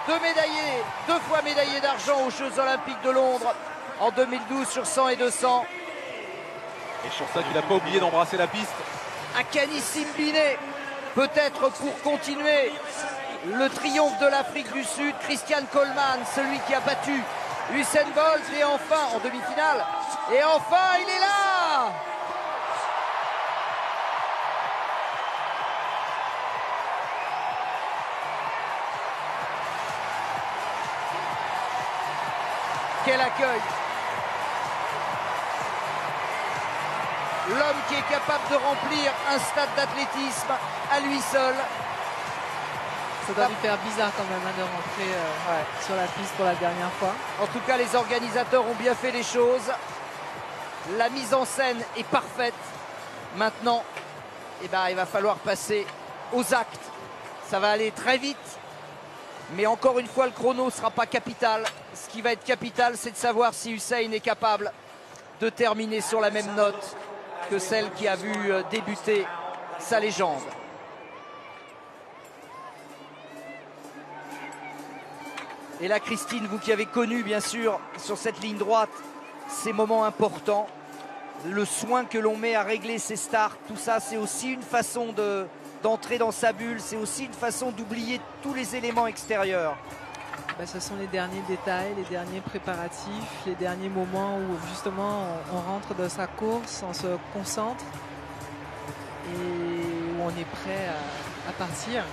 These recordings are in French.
deux fois médaillé d'argent aux Jeux Olympiques de Londres en 2012 sur 100 et 200. Et sur ça qu'il n'a pas oublié d'embrasser la piste. Akani Simbine, peut-être pour continuer le triomphe de l'Afrique du Sud. Christian Coleman, celui qui a battu Usain Bolt, et enfin en demi-finale. Et enfin, il est là! Quel accueil! L'homme qui est capable de remplir un stade d'athlétisme à lui seul. Ça doit lui faire bizarre quand même de rentrer sur la piste pour la dernière fois. En tout cas, les organisateurs ont bien fait les choses. La mise en scène est parfaite. Maintenant, il va falloir passer aux actes. Ça va aller très vite. Mais encore une fois, le chrono ne sera pas capital. Ce qui va être capital, c'est de savoir si Usain est capable de terminer sur la même note que celle qui a vu débuter sa légende. Et là, Christine, vous qui avez connu bien sûr sur cette ligne droite ces moments importants, le soin que l'on met à régler ses starts, tout ça, c'est aussi une façon d'entrer dans sa bulle, c'est aussi une façon d'oublier tous les éléments extérieurs. Ce sont les derniers détails, les derniers préparatifs, les derniers moments où justement on rentre dans sa course, on se concentre et où on est prêt à partir.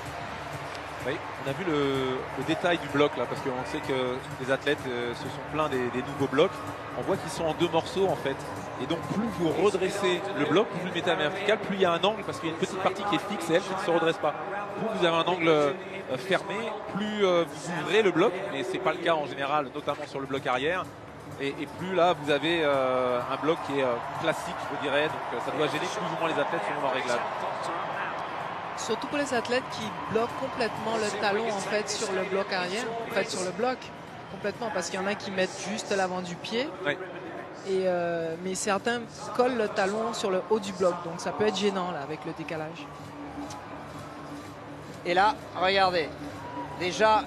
Oui, on a vu le détail du bloc là, parce qu'on sait que les athlètes se sont plaints des nouveaux blocs. On voit qu'ils sont en deux morceaux en fait. Et donc plus vous redressez le bloc, plus vous le mettez à vertical, plus il y a un angle, parce qu'il y a une petite partie qui est fixe et elle qui ne se redresse pas. Plus vous avez un angle fermé, plus vous ouvrez le bloc, mais ce n'est pas le cas en général, notamment sur le bloc arrière. Et plus là vous avez un bloc qui est classique, je dirais, donc ça doit gêner plus ou moins les athlètes selon leur réglage. Surtout pour les athlètes qui bloquent complètement le talon en fait sur le bloc arrière, en fait sur le bloc complètement, parce qu'il y en a qui mettent juste l'avant du pied. Oui. Mais certains collent le talon sur le haut du bloc, donc ça peut être gênant là avec le décalage. Et là, regardez, déjà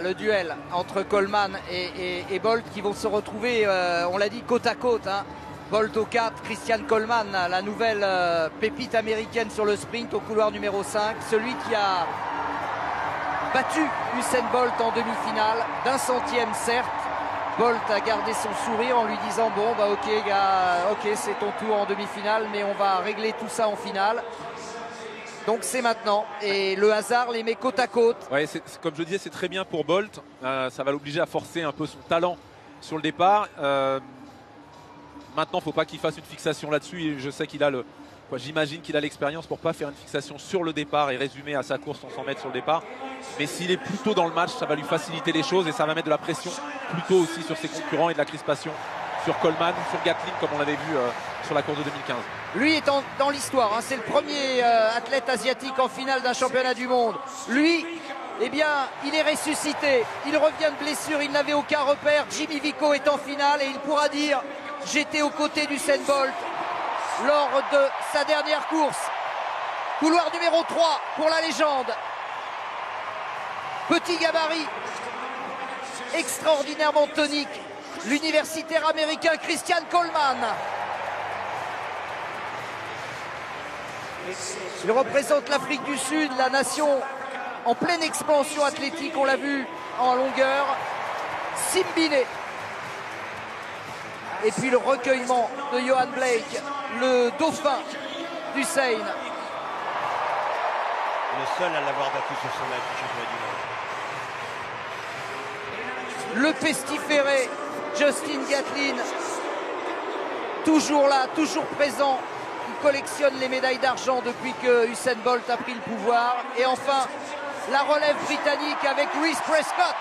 le duel entre Coleman et Bolt qui vont se retrouver, on l'a dit, côte à côte. Bolt au 4, Christian Coleman, la nouvelle pépite américaine sur le sprint au couloir numéro 5. Celui qui a battu Usain Bolt en demi-finale, d'un centième certes. Bolt a gardé son sourire en lui disant bon ok gars, ok c'est ton tour en demi-finale, mais on va régler tout ça en finale. Donc c'est maintenant et le hasard les met côte à côte. Ouais, comme je disais, c'est très bien pour Bolt. Ça va l'obliger à forcer un peu son talent sur le départ. Maintenant, il ne faut pas qu'il fasse une fixation là-dessus. Je sais qu'il a j'imagine qu'il a l'expérience pour ne pas faire une fixation sur le départ et résumer à sa course sans s'en mettre sur le départ. Mais s'il est plutôt dans le match, ça va lui faciliter les choses et ça va mettre de la pression plutôt aussi sur ses concurrents et de la crispation sur Coleman ou sur Gatlin comme on l'avait vu sur la course de 2015. Lui est dans l'histoire, c'est le premier athlète asiatique en finale d'un championnat du monde. Lui, eh bien, il est ressuscité, il revient de blessure, il n'avait aucun repère. Jimmy Vico est en finale et il pourra dire « J'étais aux côtés d'Usain Bolt lors de sa dernière course. » Couloir numéro 3 pour la légende. Petit gabarit, extraordinairement tonique. L'universitaire américain Christian Coleman. Il représente l'Afrique du Sud, la nation en pleine expansion athlétique, on l'a vu en longueur. Simbine. Et puis le recueillement de Yohan Blake, le dauphin d'Usain. Le seul à l'avoir battu sur son match du championnat du monde. Le pestiféré Justin Gatlin, toujours là, toujours présent. Il collectionne les médailles d'argent depuis que Usain Bolt a pris le pouvoir. Et enfin, la relève britannique avec Reece Prescott.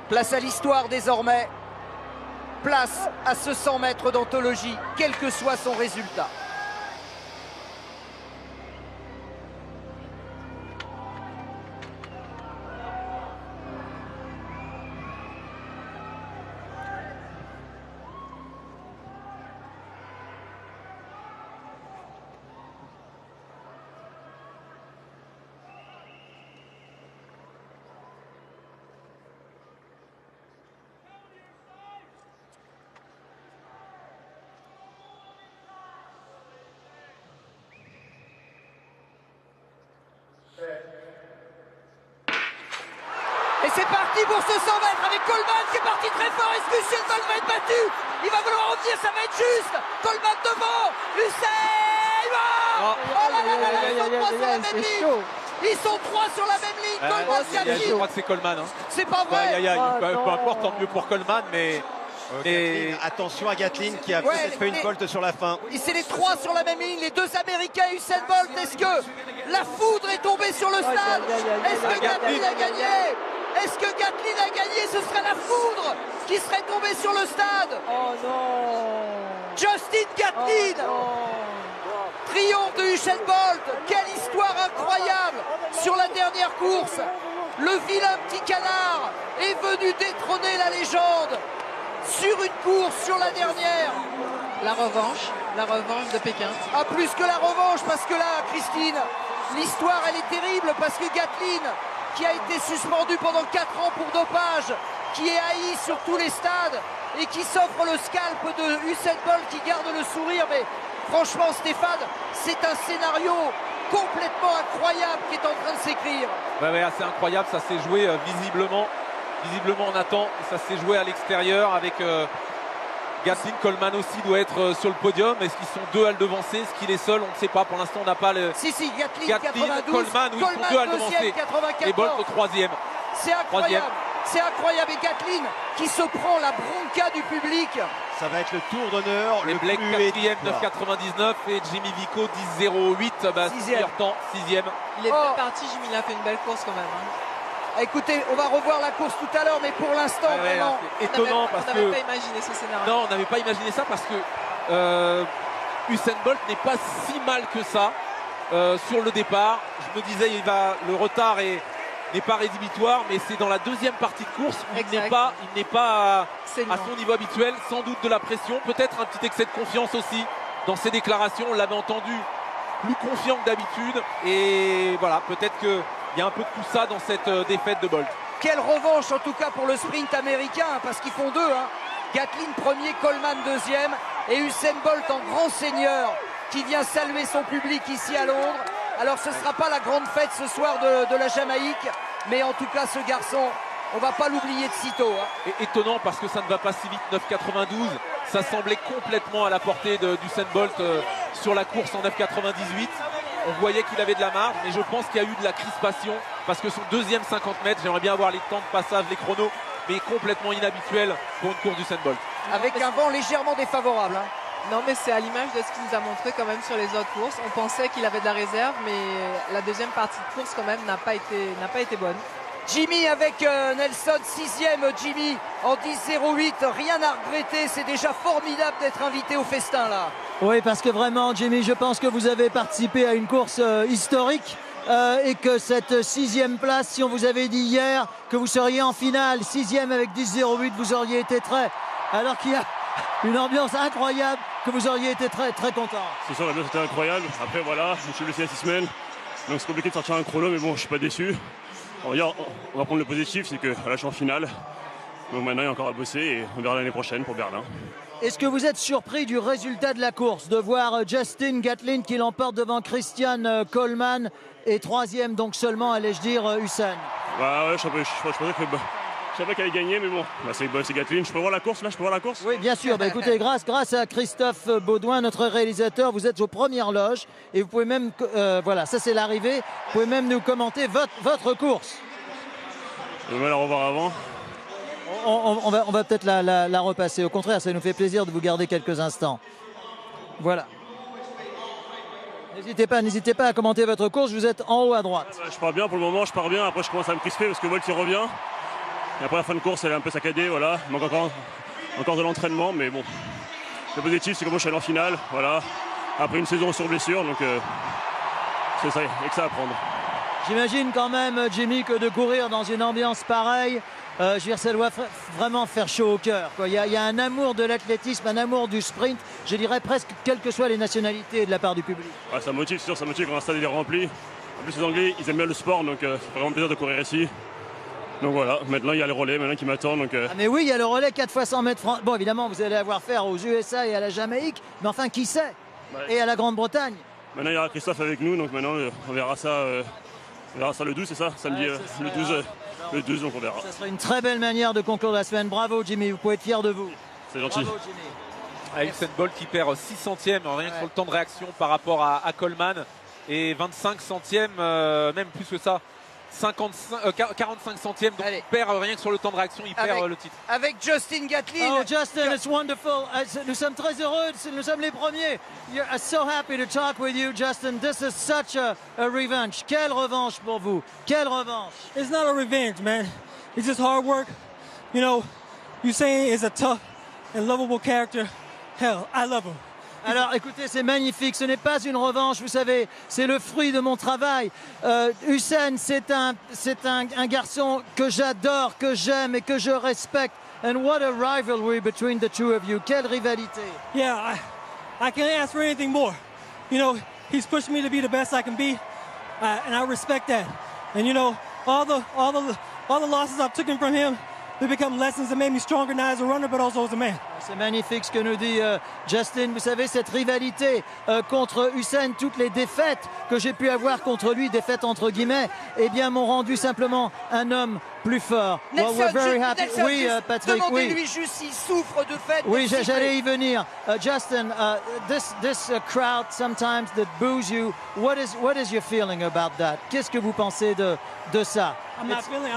Place à l'histoire désormais. Place à ce 100 mètres d'anthologie, quel que soit son résultat. c'est parti pour ce 100 mètres avec Coleman qui est parti très fort. Est-ce que Usain Bolt va être battu? Il va vouloir revenir, ça va être juste. Coleman devant, Usain. Oh là là là là, ils sont trois sur la même ligne. Ils sont trois sur la même ligne. Coleman, je crois que c'est Coleman. Hein. C'est pas vrai. Peu importe, tant mieux pour Coleman, mais... Gatlin, attention à Gatlin qui a peut-être fait une volte sur la fin. Et c'est les trois sur la même ligne, les deux Américains et Usain Bolt. Est-ce que la foudre est tombée sur le stade? Est-ce que Gatlin a gagné? Est-ce que Gatlin a gagné? Ce serait la foudre qui serait tombée sur le stade. Oh non! Justin Gatlin! Triomphe de Usain Bolt. Quelle histoire incroyable sur la dernière course. Le vilain petit canard est venu détrôner la légende sur une course, sur la dernière. La revanche de Pékin. Ah, plus que la revanche, parce que là, Christine, l'histoire, elle est terrible, parce que Gatlin, qui a été suspendu pendant 4 ans pour dopage, qui est haï sur tous les stades, et qui s'offre le scalp de Usain Bolt, qui garde le sourire, mais franchement, Stéphane, c'est un scénario complètement incroyable qui est en train de s'écrire. Ouais, assez incroyable, ça s'est joué visiblement on attend, ça s'est joué à l'extérieur avec Gatlin. Coleman aussi doit être sur le podium. Est-ce qu'ils sont deux à le devancer? Est-ce qu'il est seul? On ne sait pas. Pour l'instant, on n'a pas le... Si, Gatlin 92, Coleman, oui, ils sont deux à le devancer. Et Bolt au troisième. C'est incroyable. C'est incroyable. Et Gatlin qui se prend la bronca du public. Ça va être le tour d'honneur. Les Blake 4e, 9,99 et Jimmy Vico 10,08. Meilleur temps, 6e. Il est bien parti, Jimmy. Il a fait une belle course quand même. Hein. Écoutez, on va revoir la course tout à l'heure, mais pour l'instant, vraiment... C'est étonnant parce que... On n'avait pas imaginé ce scénario. Non, on n'avait pas imaginé ça parce que Usain Bolt n'est pas si mal que ça sur le départ. Je me disais, le retard n'est pas rédhibitoire, mais c'est dans la deuxième partie de course où il n'est pas à son niveau habituel, sans doute de la pression, peut-être un petit excès de confiance aussi dans ses déclarations. On l'avait entendu plus confiant que d'habitude, et voilà, peut-être que il y a un peu de tout ça dans cette défaite de Bolt. Quelle revanche en tout cas pour le sprint américain, parce qu'ils font deux. Hein. Gatlin premier, Coleman deuxième, et Usain Bolt en grand seigneur qui vient saluer son public ici à Londres. Alors ce ne sera pas la grande fête ce soir de la Jamaïque, mais en tout cas ce garçon, on ne va pas l'oublier de sitôt. Hein. Et étonnant parce que ça ne va pas si vite, 9,92. Ça semblait complètement à la portée d'Usain Bolt sur la course en 9,98. On voyait qu'il avait de la marge, mais je pense qu'il y a eu de la crispation parce que son deuxième 50 mètres, j'aimerais bien avoir les temps de passage, les chronos, mais complètement inhabituel pour une course d'Usain Bolt. Avec un vent légèrement défavorable. Hein. Non, mais c'est à l'image de ce qu'il nous a montré quand même sur les autres courses. On pensait qu'il avait de la réserve, mais la deuxième partie de course quand même n'a pas été bonne. Jimmy avec Nelson, 6e Jimmy en 10,08. Rien à regretter, c'est déjà formidable d'être invité au festin là. Oui, parce que vraiment, Jimmy, je pense que vous avez participé à une course historique et que cette 6e place, si on vous avait dit hier que vous seriez en finale, 6e avec 10,08, vous auriez été très... Alors qu'il y a une ambiance incroyable, que vous auriez été très très content. C'est sûr, l'ambiance était incroyable. Après voilà, je me suis blessé il y a 6 semaines, donc c'est compliqué de sortir un chrono, mais bon, je suis pas déçu. On va prendre le positif, c'est que là je suis en finale. Donc maintenant il y a encore à bosser et on verra l'année prochaine pour Berlin. Est-ce que vous êtes surpris du résultat de la course, de voir Justin Gatlin qui l'emporte devant Christian Coleman et 3e donc seulement, allais-je dire, Usain? Bah ouais, je pensais que... Je savais qu'elle allait gagner, mais bon, c'est Gatlin. Je peux voir la course là? Je peux voir la course? Oui, bien sûr. Écoutez, grâce à Christophe Baudouin, notre réalisateur, vous êtes aux premières loges et vous pouvez même, voilà, ça c'est l'arrivée, vous pouvez même nous commenter votre course. On va la revoir avant. On va peut-être la repasser. Au contraire, ça nous fait plaisir de vous garder quelques instants. Voilà. N'hésitez pas à commenter votre course, vous êtes en haut à droite. Je pars bien pour le moment, je pars bien. Après, je commence à me crisper parce que Bolt il revient. Et après la fin de course, elle est un peu saccadée, voilà. Il manque encore de l'entraînement, mais bon. Le positif, c'est que moi je suis allé en finale, voilà. Après une saison sur blessure, donc c'est ça, et que ça à prendre. J'imagine quand même, Jimmy, que de courir dans une ambiance pareille, je veux dire, ça doit vraiment faire chaud au cœur. Il y a un amour de l'athlétisme, un amour du sprint, je dirais presque quelles que soient les nationalités de la part du public. Ouais, ça motive, c'est sûr, ça motive quand un stade est rempli. En plus, les Anglais, ils aiment bien le sport, donc c'est vraiment plaisir de courir ici. Donc voilà, maintenant il y a le relais maintenant qui m'attend. Ah mais oui, il y a le relais 4 fois 100 mètres. Bon, évidemment, vous allez avoir faire aux USA et à la Jamaïque, mais enfin, qui sait? Et à la Grande-Bretagne. Maintenant, il y aura Christophe avec nous, donc maintenant, on verra ça le 12, c'est ça? Samedi, ouais, le le 12, donc on verra. Ça serait une très belle manière de conclure la semaine. Bravo Jimmy, vous pouvez être fier de vous. C'est gentil. Bravo Jimmy. Usain Bolt qui perd 6 centièmes rien que sur le temps de réaction par rapport à Coleman et 25 centièmes, même plus que ça, 45 centièmes, donc il perd rien que sur le temps de réaction, il perd le titre. Avec Justin Gatlin. Oh Justin, it's wonderful. Nous sommes très heureux, nous sommes les premiers. I'm so happy to talk with you, Justin. This is such a revenge. Quelle revanche pour vous. Quelle revanche. It's not a revenge, man. It's just hard work. You know, Usain is a tough and lovable character. Hell, I love him. Alors écoutez, c'est magnifique, ce n'est pas une revanche, vous savez, c'est le fruit de mon travail. Usain, c'est un garçon que j'adore, que j'aime et que je respecte. And what a rivalry between the two of you. Quelle rivalité. Yeah, I can't ask for anything more. You know, he's pushed me to be the best I can be, and I respect that. And you know, all the losses I've taken from him, they become lessons that made me stronger not as a runner, but also as a man. C'est magnifique ce que nous dit Justin. Vous savez, cette rivalité contre Usain, toutes les défaites que j'ai pu avoir contre lui, défaites entre guillemets, eh bien, m'ont rendu simplement un homme plus fort. Nelson, well, we're very happy. Nelson, oui, Patrick, demandez-lui juste s'il souffre de fait. Oui, j'allais y venir. Justin, this crowd sometimes that boos you. What is your feeling about that? Qu'est-ce que vous pensez de ça? I'm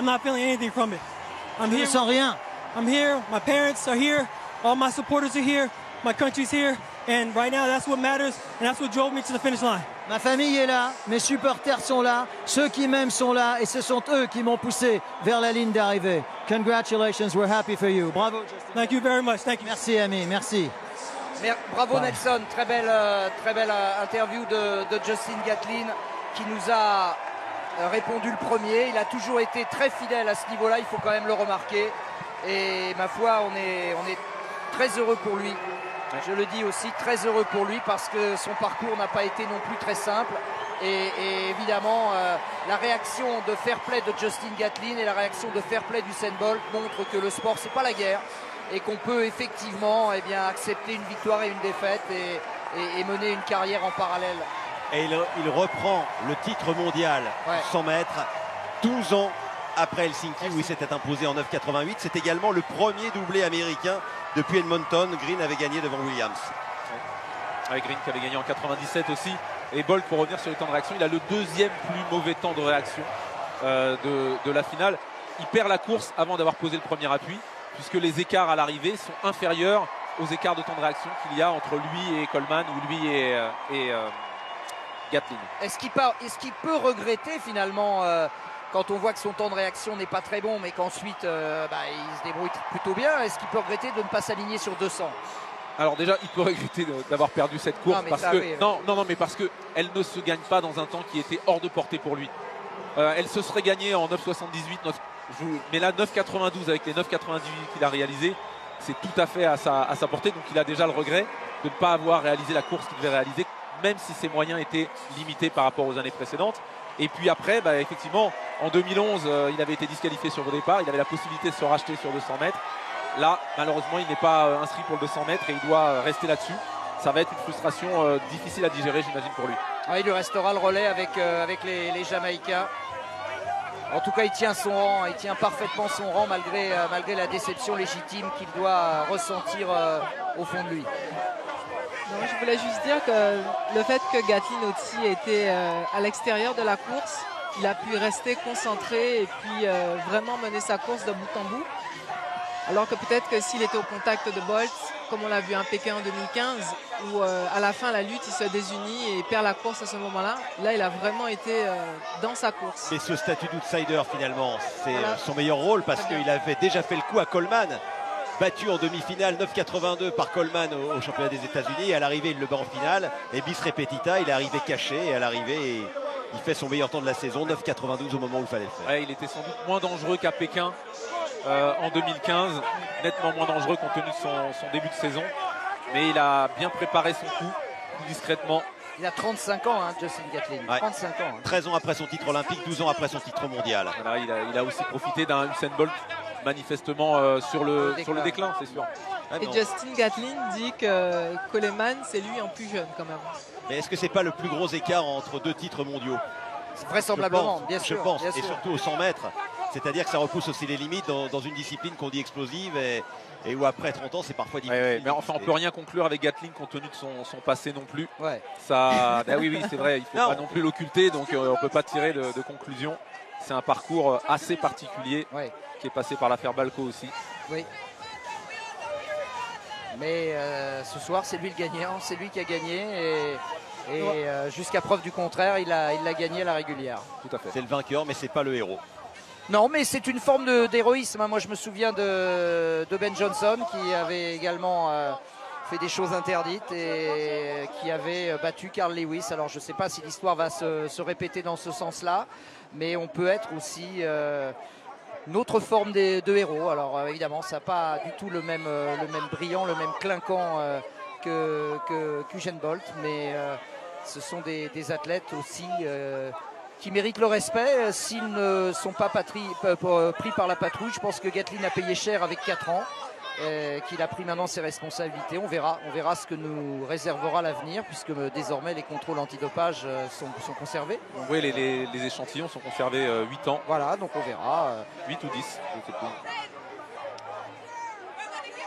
not feeling anything from it. Je ne sens rien. I'm here. My parents are here. All my supporters are here. My country's here. And right now, that's what matters. And that's what drove me to the finish line. Ma famille est là, mes supporters sont là, ceux qui m'aiment sont là, et ce sont eux qui m'ont poussé vers la ligne d'arrivée. Congratulations, we're happy for you. Bravo, Justin. Thank you very much. Thank you. Merci, ami, merci. Bravo, Nelson. Très belle interview de Justin Gatlin qui nous a répondu le premier. Il a toujours été très fidèle à ce niveau-là, il faut quand même le remarquer. Et ma foi, on est très heureux pour lui. Je le dis aussi, très heureux pour lui parce que son parcours n'a pas été non plus très simple. Et évidemment, la réaction de fair play de Justin Gatlin et la réaction de fair play d'Usain Bolt montrent que le sport, c'est pas la guerre et qu'on peut effectivement accepter une victoire et une défaite et mener une carrière en parallèle. Et il reprend le titre mondial 100 mètres 12 ans après Helsinki où il s'était imposé en 9,88. C'est également le premier doublé américain depuis Edmonton. Green avait gagné devant Williams. Avec Green qui avait gagné en 97 aussi. Et Bolt, pour revenir sur les temps de réaction, il a le deuxième plus mauvais temps de réaction de la finale. Il perd la course avant d'avoir posé le premier appui, puisque les écarts à l'arrivée sont inférieurs aux écarts de temps de réaction qu'il y a entre lui et Coleman ou lui et Gatlin. Est-ce qu'il peut regretter finalement quand on voit que son temps de réaction n'est pas très bon, mais qu'ensuite il se débrouille plutôt bien, est-ce qu'il peut regretter de ne pas s'aligner sur 200? Alors déjà, il peut regretter d'avoir perdu cette course mais parce qu'elle ne se gagne pas dans un temps qui était hors de portée pour lui. Elle se serait gagnée en 9,78, mais là 9,92 avec les 9,98 qu'il a réalisé, c'est tout à fait à sa portée. Donc il a déjà le regret de ne pas avoir réalisé la course qu'il devait réaliser, même si ses moyens étaient limités par rapport aux années précédentes. Et puis après, effectivement, en 2011, il avait été disqualifié sur le départ. Il avait la possibilité de se racheter sur 200 mètres. Là, malheureusement, il n'est pas inscrit pour le 200 mètres et il doit rester là-dessus. Ça va être une frustration difficile à digérer, j'imagine, pour lui. Il lui restera le relais avec les Jamaïcains. En tout cas, il tient son rang, il tient parfaitement son rang malgré la déception légitime qu'il doit ressentir au fond de lui. Non, je voulais juste dire que le fait que Gatlin aussi était à l'extérieur de la course, il a pu rester concentré et puis vraiment mener sa course de bout en bout. Alors que peut-être que s'il était au contact de Bolt, comme on l'a vu à Pékin en 2015, où à la fin la lutte il se désunit et perd la course à ce moment-là, là il a vraiment été dans sa course. Et ce statut d'outsider finalement, c'est son meilleur rôle parce qu'il avait déjà fait le coup à Coleman. Battu en demi-finale 9,82 par Coleman au championnat des États-Unis. À l'arrivée, il le bat en finale. Et bis repetita, il est arrivé caché. Et à l'arrivée, il fait son meilleur temps de la saison, 9,92 au moment où il fallait le faire. Il était sans doute moins dangereux qu'à Pékin en 2015. Nettement moins dangereux compte tenu de son début de saison. Mais il a bien préparé son coup, discrètement. Il a 35 ans, Justin Gatlin. 35 ans. 13 ans après son titre olympique, 12 ans après son titre mondial. Voilà, il a aussi profité d'un Usain Bolt manifestement sur le déclin, c'est sûr. Et Justin Gatlin dit que Coleman, c'est lui en plus jeune quand même. Mais est-ce que c'est pas le plus gros écart entre deux titres mondiaux? Vraisemblablement, bien sûr. Je pense, et surtout aux 100 mètres. C'est-à-dire que ça repousse aussi les limites dans une discipline qu'on dit explosive et où après 30 ans c'est parfois difficile. Ouais, mais enfin on peut rien conclure avec Gatling compte tenu de son passé non plus. Ouais. Ça, oui c'est vrai, il faut pas non plus l'occulter, donc on peut pas tirer de conclusion. C'est un parcours assez particulier qui est passé par l'affaire Balco aussi. Oui. Mais ce soir c'est lui le gagnant, c'est lui qui a gagné et jusqu'à preuve du contraire il l'a gagné à la régulière. Tout à fait. C'est le vainqueur mais c'est pas le héros. Non, mais c'est une forme d'héroïsme. Moi, je me souviens de Ben Johnson qui avait également fait des choses interdites et qui avait battu Carl Lewis. Alors, je ne sais pas si l'histoire va se répéter dans ce sens-là, mais on peut être aussi une autre forme de héros. Alors, évidemment, ça n'a pas du tout le même brillant, le même clinquant qu'Usain Bolt, mais ce sont des athlètes aussi qui méritent le respect s'ils ne sont pas pris par la patrouille. Je pense que Gatlin a payé cher avec 4 ans, qu'il a pris maintenant ses responsabilités. On verra ce que nous réservera l'avenir, puisque désormais les contrôles antidopage sont conservés. Oui, les échantillons sont conservés 8 ans. Voilà, donc on verra. 8 ou 10, je sais plus.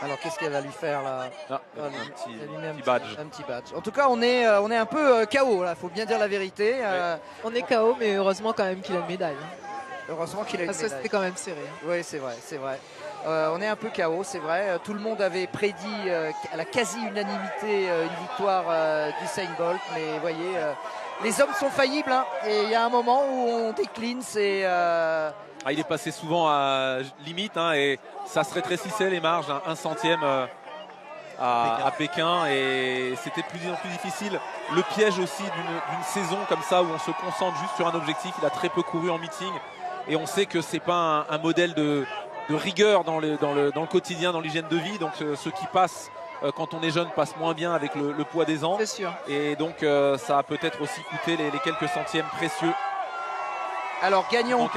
Alors qu'est-ce qu'elle va lui faire là? Un petit badge. Un petit badge. En tout cas, on est un peu KO là, faut bien dire la vérité. On est KO, mais heureusement quand même qu'il a une médaille. Heureusement qu'il a une Parce que médaille. c'était quand même serré. Oui, c'est vrai. On est un peu KO, c'est vrai. Tout le monde avait prédit à la quasi-unanimité une victoire d'Usain Bolt, mais vous voyez, les hommes sont faillibles, hein, et il y a un moment où on décline, c'est... il est passé souvent à limite et ça se rétrécissait les marges, 1 centième à Pékin et c'était plus en plus difficile. Le piège aussi d'une saison comme ça où on se concentre juste sur un objectif, il a très peu couru en meeting et on sait que c'est pas un modèle de rigueur dans le quotidien, dans l'hygiène de vie, donc ceux qui passent quand on est jeune passent moins bien avec le poids des ans. C'est sûr. Et donc ça a peut-être aussi coûté les quelques centièmes précieux. Alors gagnant ou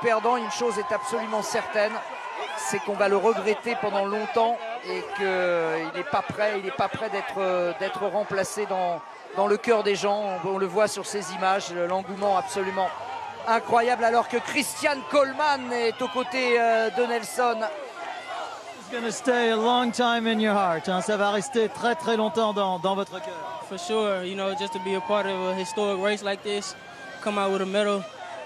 perdant, une chose est absolument certaine, c'est qu'on va le regretter pendant longtemps et qu'il n'est pas prêt d'être remplacé dans le cœur des gens. On le voit sur ces images, l'engouement absolument incroyable, alors que Christian Coleman est aux côtés de Nelson. It's going to stay a long time in your heart. Hein. Ça va rester très très longtemps dans votre cœur. For sure, just to be a part of a historic race like this, come out with a medal.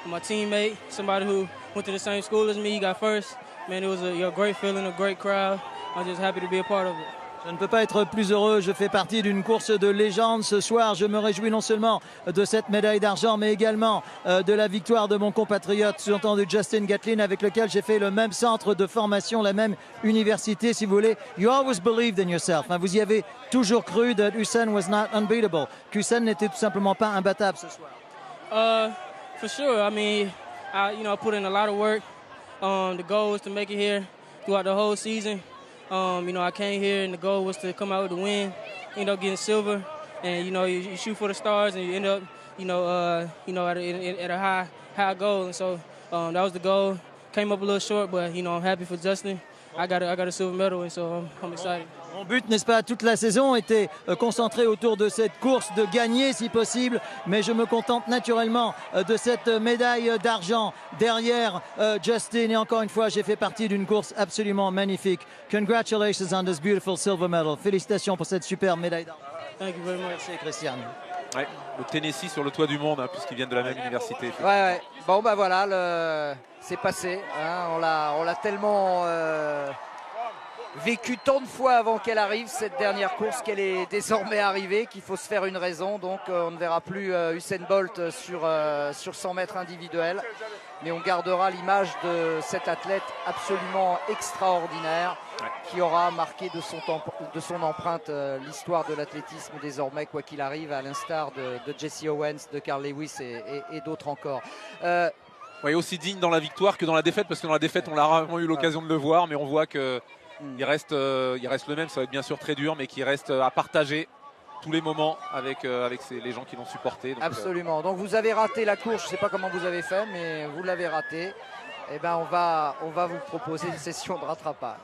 My teammate, somebody who went to the same school as me, he got first. Man, it was a great feeling, a great crowd. I'm just happy to be a part of it. Je ne peux pas être plus heureux, je fais partie d'une course de légende ce soir. Je me réjouis non seulement de cette médaille d'argent, mais également de la victoire de mon compatriote, sous-entendu Justin Gatlin, avec lequel j'ai fait le même centre de formation, la même université, si vous voulez. You always believed in yourself. Hein, vous y avez toujours cru that Usain was not unbeatable, qu'Usain n'était tout simplement pas imbattable ce soir. For sure. I mean, I put in a lot of work. The goal was to make it here throughout the whole season. I came here and the goal was to come out with a win, end up getting silver, and you shoot for the stars and you end up, at a high goal, and so that was the goal. Came up a little short, but I'm happy for Justin. I got a silver medal, and so I'm excited. Mon but, n'est-ce pas, toute la saison était concentré autour de cette course, de gagner si possible, mais je me contente naturellement de cette médaille d'argent derrière Justin. Et encore une fois, j'ai fait partie d'une course absolument magnifique. Congratulations on this beautiful silver medal. Félicitations pour cette superbe médaille d'argent. Thank you very much. Merci, Christian. Ouais, le Tennessee sur le toit du monde, puisqu'ils viennent de la même université. Ouais. Bon, bah voilà, c'est passé. Hein, on l'a tellement vécu tant de fois avant qu'elle arrive, cette dernière course, qu'elle est désormais arrivée, qu'il faut se faire une raison. Donc on ne verra plus Usain Bolt sur 100 mètres individuels. Mais on gardera l'image de cet athlète absolument extraordinaire qui aura marqué de son empreinte l'histoire de l'athlétisme désormais, quoi qu'il arrive, à l'instar de Jesse Owens, de Carl Lewis et d'autres encore. Oui, aussi digne dans la victoire que dans la défaite, parce que dans la défaite on a rarement eu l'occasion de le voir, mais on voit que il reste le même. Ça va être bien sûr très dur, mais qui reste à partager tous les moments avec les gens qui l'ont supporté. Donc, absolument. Donc vous avez raté la course, je ne sais pas comment vous avez fait, mais vous l'avez raté. Eh ben on va vous proposer une session de rattrapage.